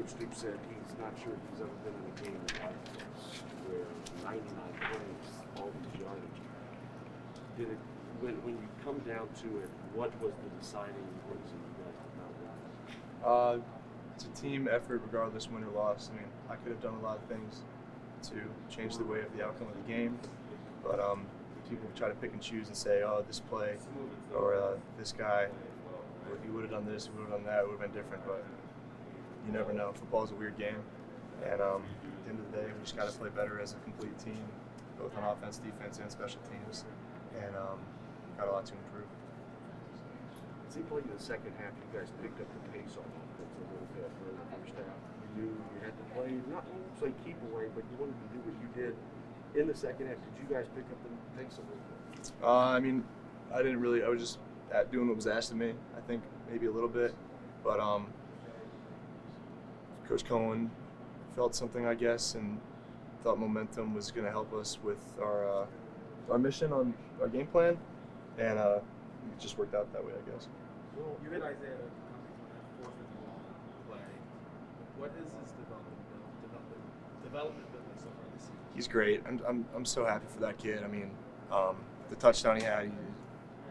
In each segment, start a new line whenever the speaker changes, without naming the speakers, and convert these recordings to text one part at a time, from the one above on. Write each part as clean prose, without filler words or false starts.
Coach Duke said he's not sure he's ever been in a game like this, where 99 plays, all these yardage. Did it, when you come down to it, what was the deciding reason you guys did not win?
It's a team effort regardless win or loss. I mean, I could have done a lot of things to change the way of the outcome of the game, but people try to pick and choose and say, oh, this play or this guy, or if he would have done this, he would have done that, it would have been different, but you never know. Football's a weird game, and at the end of the day, we just got to play better as a complete team, both on offense, defense, and special teams, and got a lot to improve.
It seemed like in the second half, you guys picked up the pace on offense a little bit for the first half. You knew you had to play, not say keep away, but you wanted to do what you did in the second half. Did you guys pick up the pace a little bit?
I mean, I didn't really. I was just doing what was asked of me. I think maybe a little bit, but Coach Cohen felt something, I guess, and thought momentum was going to help us with our mission on our game plan, and it just worked out that way, I guess.
Well, you realize that fourth and long play. What is his development been like so far this season?
He's great. I'm so happy for that kid. I mean, the touchdown he had,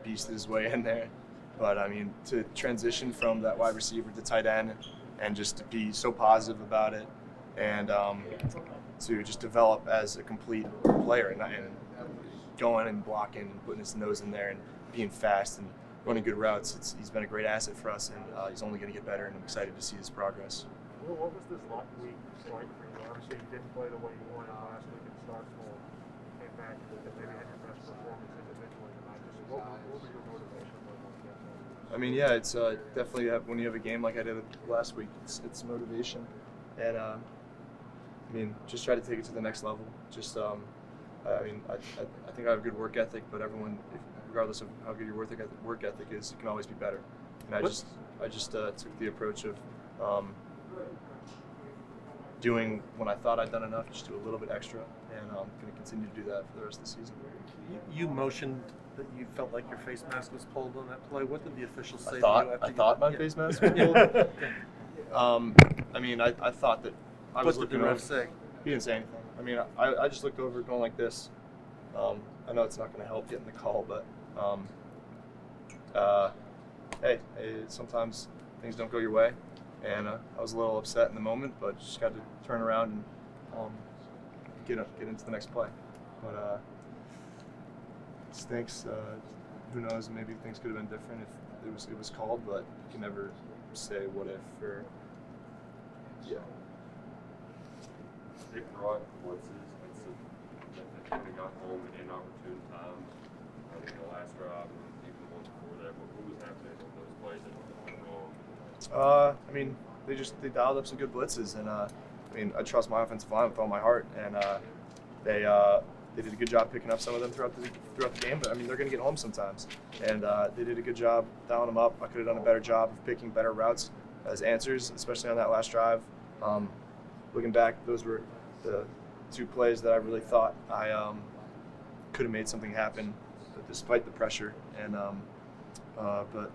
he beasted his way in there. But I mean, to transition from that wide receiver to tight end, and just to be so positive about it, and to just develop as a complete player, and going and blocking and putting his nose in there and being fast and running good routes. He's been a great asset for us, and he's only going to get better, and I'm excited to see his progress.
Well, what was this last week like for you? Obviously, you didn't play the way you wanted last week at Starkville. Came back and maybe had your best performance individually tonight. What were your motivations like on that?
I mean, yeah, it's definitely when you have a game like I did last week, it's motivation, and I mean, just try to take it to the next level. Just I mean, I think I have a good work ethic, but everyone, regardless of how good your work ethic is, you can always be better. And I just took the approach of doing when I thought I'd done enough, just do a little bit extra, and I'm going to continue to do that for the rest of the season.
You motioned that you felt like your face mask was pulled on that play. What did the officials say
I
to
thought,
you after
I thought my face mask was pulled. I mean, I thought that I was
what did
looking
the
over.
ref say?
He didn't say anything. I mean, I just looked over going like this. I know it's not going to help getting the call, but hey, sometimes things don't go your way. And I was a little upset in the moment, but just got to turn around and get into the next play. But it stinks. Who knows? Maybe things could have been different if it was called, but you can never say what if or yeah.
They brought blitzes that kind of got home at inopportune times. I think the last drive and even the one before that. What was happening on those plays that went wrong?
I mean, they dialed up some good blitzes, and I mean, I trust my offensive line with all my heart, and they did a good job picking up some of them throughout the game. But I mean, they're going to get home sometimes, and they did a good job dialing them up. I could have done a better job of picking better routes as answers, especially on that last drive. Looking back, those were the two plays that I really thought I could have made something happen, despite the pressure, and but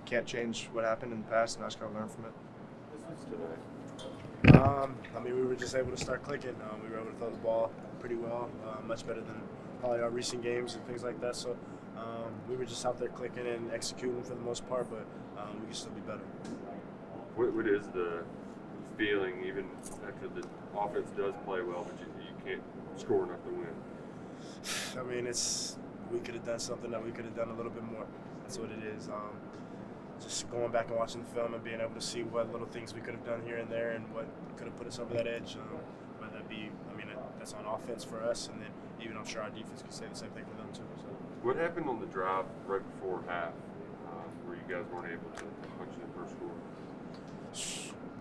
can't change what happened in the past, and I just got to learn from it.
I mean, we were just able to start clicking. We were able to throw the ball pretty well, much better than probably our recent games and things like that. So we were just out there clicking and executing for the most part, but we can still be better.
What is the feeling, even after the offense does play well, but you can't score enough to win?
I mean, we could have done something that we could have done a little bit more. That's what it is. Just going back and watching the film and being able to see what little things we could have done here and there and what could have put us over that edge. Whether that be, I mean, that's on offense for us, and then even I'm sure our defense could say the same thing for them too. So.
What happened on the drive right before half, where you guys weren't able to punch in the first score?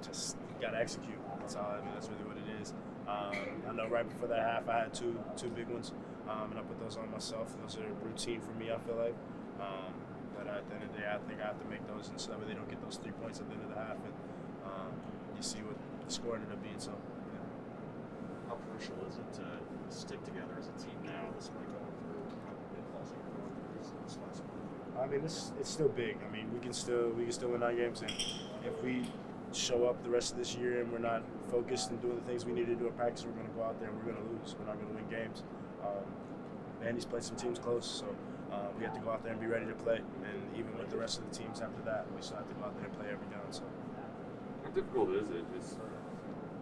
Just gotta execute. That's all. I mean, that's really what it is. I know right before that half, I had two big ones, and I put those on myself. Those are routine for me, I feel like. But at the end of the day, I think I have to make those, and so that way they don't get those 3 points at the end of the half, and you see what the score ended up being. So, yeah.
How crucial is it to stick together as a team now, despite going through this last one?
I mean, it's still big. I mean, we can still win 9 games, and if we show up the rest of this year and we're not focused and doing the things we need to do at practice, we're going to go out there and we're going to lose. We're not going to win games. Andy's played some teams close, so we have to go out there and be ready to play. And even with the rest of the teams after that, we still have to go out there and play every down. So,
How difficult is it?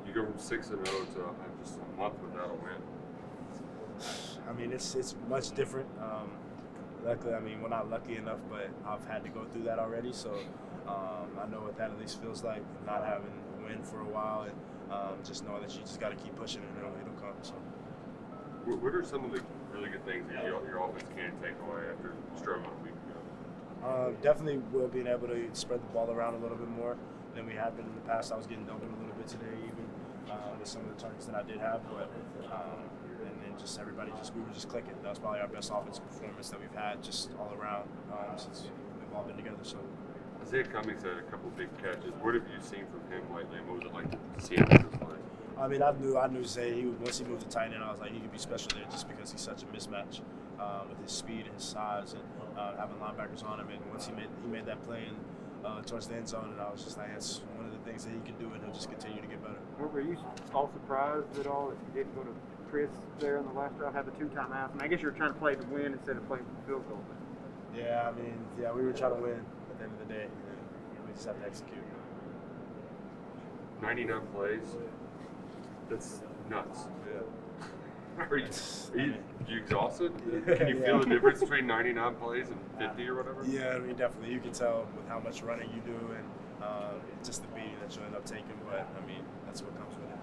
You go from 6-0 to just a month without a win.
I mean, it's much different. Luckily, I mean, we're not lucky enough, but I've had to go through that already. So I know what that at least feels like, not having a win for a while, and just know that you just got to keep pushing and it'll come. So.
What are some of the really good things that your offense can take away after struggling a week ago?
Definitely will being able to spread the ball around a little bit more than we have been in the past. I was getting open a little bit today, even with some of the targets that I did have, but and then just everybody we were just clicking. That was probably our best offensive performance that we've had just all around since we've all been together. So.
Isaiah Cummings had a couple big catches. What have you seen from him lately, and what was it like to see him in this play?
I mean, I knew Zay. Once he moved to tight end, I was like, he could be special there just because he's such a mismatch with his speed and his size and having linebackers on him. And once he made that play towards the end zone, and I was just like, that's one of the things that he can do, and he'll just continue to get better.
Were you all surprised at all that you didn't go to Chris there in the last drive, have the 2 timeouts? I mean, I guess you were trying to play to win instead of playing for the field goal.
Yeah, I mean, we were trying to win at the end of the day, and we just have to execute.
99 plays. That's nuts.
Yeah.
Are you exhausted? Can you feel the difference between 99 plays and 50 or whatever?
Yeah, I mean, definitely. You can tell with how much running you do and just the beating that you end up taking. But, I mean, that's what comes with it.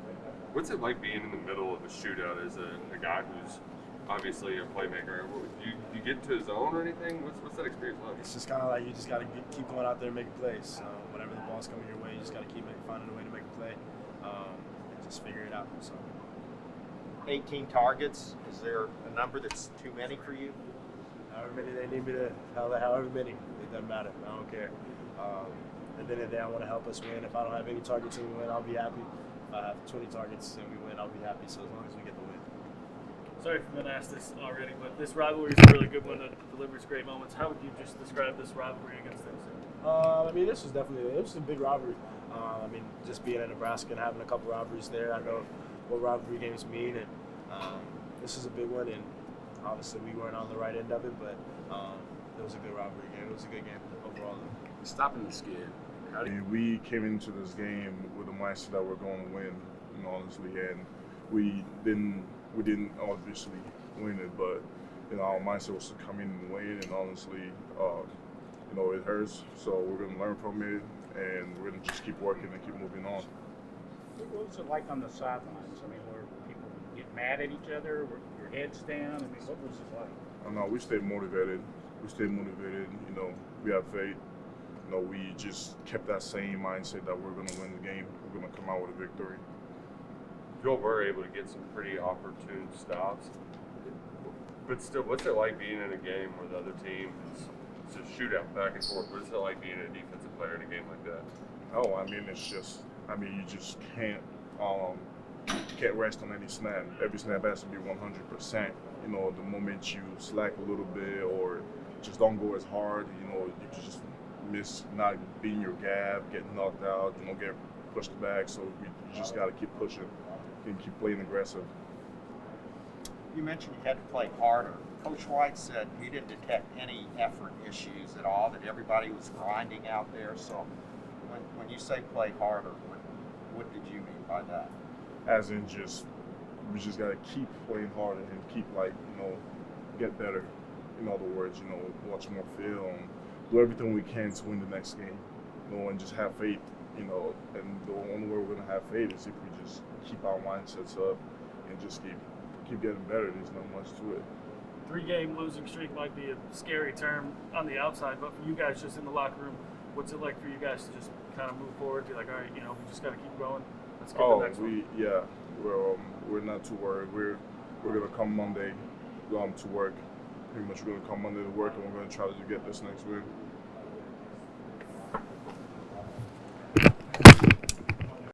What's it like being in the middle of a shootout as a guy who's obviously a playmaker? Do you get into his zone or anything? What's that experience like?
It's just kind of like you just got to keep going out there and making plays. Whenever the ball's coming your way, you just got to keep finding a way to make a play and just figure it out. So.
18 targets. Is there a number that's too many for you?
However many they need me to, however many, it doesn't matter. I don't care. At the end of the day, I want to help us win. If I don't have any targets and we win, I'll be happy. If I have 20 targets and we win, I'll be happy. So as long as we get the win.
Sorry if I've been asked this already, but this rivalry is a really good one that delivers great moments. How would you just describe this rivalry against them?
I mean, this was definitely a big rivalry. I mean, just being in Nebraska and having a couple rivalries there, I know what rivalry games mean, and this is a big one. And obviously, we weren't on the right end of it, but it was a good rivalry game. It was a good game overall.
Stopping the skid.
We came into this game with the mindset that we're going to win, and honestly, and we didn't obviously win it, but our mindset was to come in and win, and honestly, it hurts. So we're going to learn from it, and we're going to just keep working and keep moving on.
What was it like on the sidelines? I mean, were people get mad at each other? Were your heads down? I mean, what was it like?
No, we stayed motivated. We have faith. We just kept that same mindset that we're going to win the game. We're going to come out with a victory.
You all were able to get some pretty opportune stops, but still, what's it like being in a game where the other team is a shootout back and forth? What's it like being a defensive player in a game like that?
Oh, I mean, you just can't rest on any snap. Every snap has to be 100%. The moment you slack a little bit or just don't go as hard, you can just miss not beating your gap, getting knocked out, get pushed back. So you just got to keep pushing and keep playing aggressive.
You mentioned you had to play harder. Coach White said he didn't detect any effort issues at all, that everybody was grinding out there. So when you say play harder, what did you mean by that?
As in we just got to keep playing harder and keep get better. In other words, watch more film, do everything we can to win the next game, and just have faith, and the only way we're going to have faith is if we just keep our mindsets up and just keep getting better. There's not much to it.
3-game losing streak might be a scary term on the outside, but for you guys just in the locker room, what's it like for you guys to just kind of move forward, be like, all right, we just got to keep going. Let's get the next one.
We're not too worried. We're going to come Monday to work. Pretty much we're going to come Monday to work, and we're going to try to get this next win.